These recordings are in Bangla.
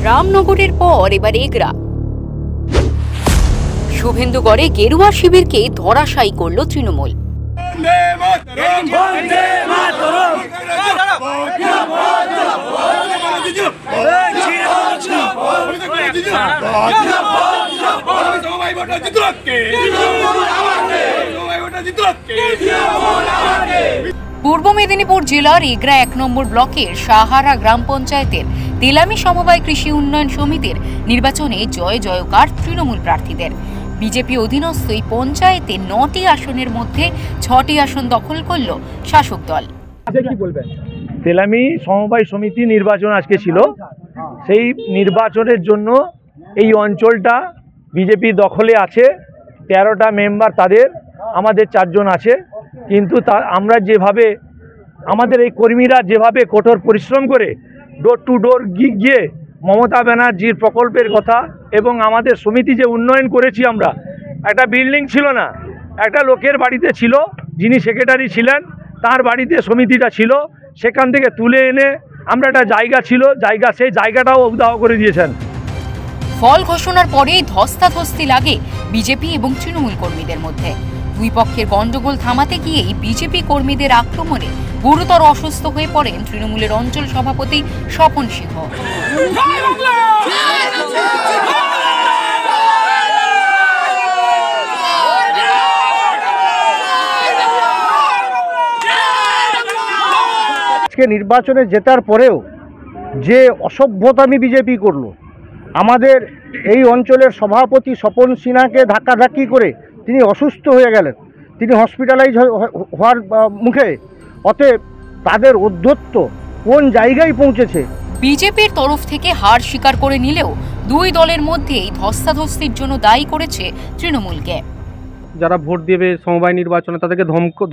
রামনগরের পর এবার এগরা। শুভেন্দুগড়ে গেরুয়া শিবিরকে ধরাশায়ী করল তৃণমূল। পূর্ব মেদিনীপুর জেলার এগরা 1 নম্বর ব্লকের সাহারা গ্রাম পঞ্চায়েতের তেলামি সমবায় কৃষি উন্নয়ন সমিতির নির্বাচনে জয় জয়কার তৃণমূল প্রার্থীদের। বিজেপি অধীনস্থ এই পঞ্চায়েতে 9টি আসনের মধ্যে 6টি আসন দখল করল শাসক দল। তেলামি সমবায় সমিতি নির্বাচন আজকে ছিল, সেই নির্বাচনের জন্য এই অঞ্চলটা বিজেপি দখলে আছে। 13টা মেম্বার তাদের, আমাদের 4 জন আছে। কিন্তু আমরা যেভাবে আমাদের এই কর্মীরা যেভাবে কঠোর পরিশ্রম করে ডোর টু ডোর গিয়ে মমতা ব্যানার্জির প্রকল্পের কথা এবং আমাদের সমিতি যে উন্নয়ন করেছি, আমরা একটা বিল্ডিং ছিল না, একটা লোকের বাড়িতে ছিল, যিনি সেক্রেটারি ছিলেন তার বাড়িতে সমিতিটা ছিল, সেখান থেকে তুলে এনে আমরা একটা জায়গা ছিল, সেই জায়গাটাও উদাহ করে দিয়েছেন। ফল ঘোষণার পরেই ধস্তাধস্তি লাগে বিজেপি এবং তৃণমূল কর্মীদের মধ্যে। দুই পক্ষের গন্ডগোল থামাতে গিয়েই বিজেপি কর্মীদের আক্রমণে গুরুতর অসুস্থ হয়ে পড়েন তৃণমূলের অঞ্চল সভাপতি স্বপন সিংহ। আজকে নির্বাচনে জেতার পরেও যে অসভ্যতামি বিজেপি করলো, আমাদের এই অঞ্চলের সভাপতি স্বপন সিনহাকে ধাক্কাধাক্কি করে তিনি অসুস্থ হয়ে গেলেন, তিনি হসপিটালাইজ হওয়ার মুখে। অতএব তাদের অধ্যত্ব কোন জায়গায় পৌঁছেছে। বিজেপির তরফ থেকে হার স্বীকার করে নিলেও দুই দলের মধ্যেই ধস্তাধস্তির জন্য দায়ী করেছে তৃণমূলকে। যারা ভোট দেবে সমবায় নির্বাচনে তাদেরকে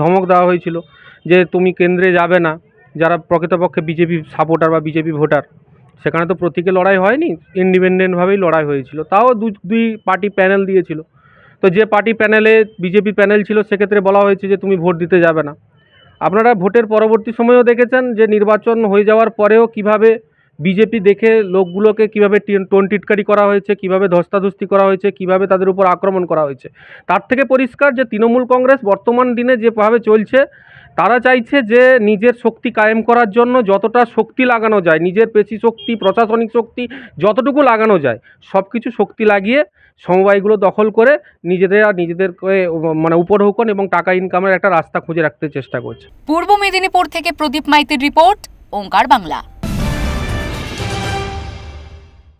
ধমক দেওয়া হয়েছিল যে তুমি কেন্দ্রে যাবে না, যারা প্রকৃতপক্ষে বিজেপি সাপোর্টার বা বিজেপি ভোটার। সেখানে তো প্রতীকে লড়াই হয়নি, ইন্ডিপেন্ডেন্টভাবেই লড়াই হয়েছিল। তাও দুই পার্টি প্যানেল দিয়েছিল। তো যে পার্টি প্যানেলে বিজেপি প্যানেল ছিল, সেক্ষেত্রে বলা হয়েছে যে তুমি ভোট দিতে যাবে না। আপনারা ভোটের পরবর্তী সময়েও দেখেছেন যে নির্বাচন হয়ে যাওয়ার পরেও কিভাবে বিজেপি দেখে লোকগুলোকে কিভাবে টিটকারি করা হয়েছে, কিভাবে ধস্তাধস্তি করা হয়েছে, কিভাবে তাদের উপর আক্রমণ করা হয়েছে। তার থেকে পরিষ্কার যে তৃণমূল কংগ্রেস বর্তমান দিনে যেভাবে চলছে, তারা চাইছে যে নিজের শক্তি কায়েম করার জন্য যতটা শক্তি লাগানো যায়, নিজের পেশি শক্তি, প্রশাসনিক শক্তি যতটুকু লাগানো যায়, সব কিছু শক্তি লাগিয়ে সমবায়গুলো দখল করে নিজেদেরকে মানে উপঢৌকন এবং টাকা ইনকামের একটা রাস্তা খুঁজে রাখতে চেষ্টা করছে। পূর্ব মেদিনীপুর থেকে প্রদীপ মাইতির রিপোর্ট, ওঙ্কার বাংলা।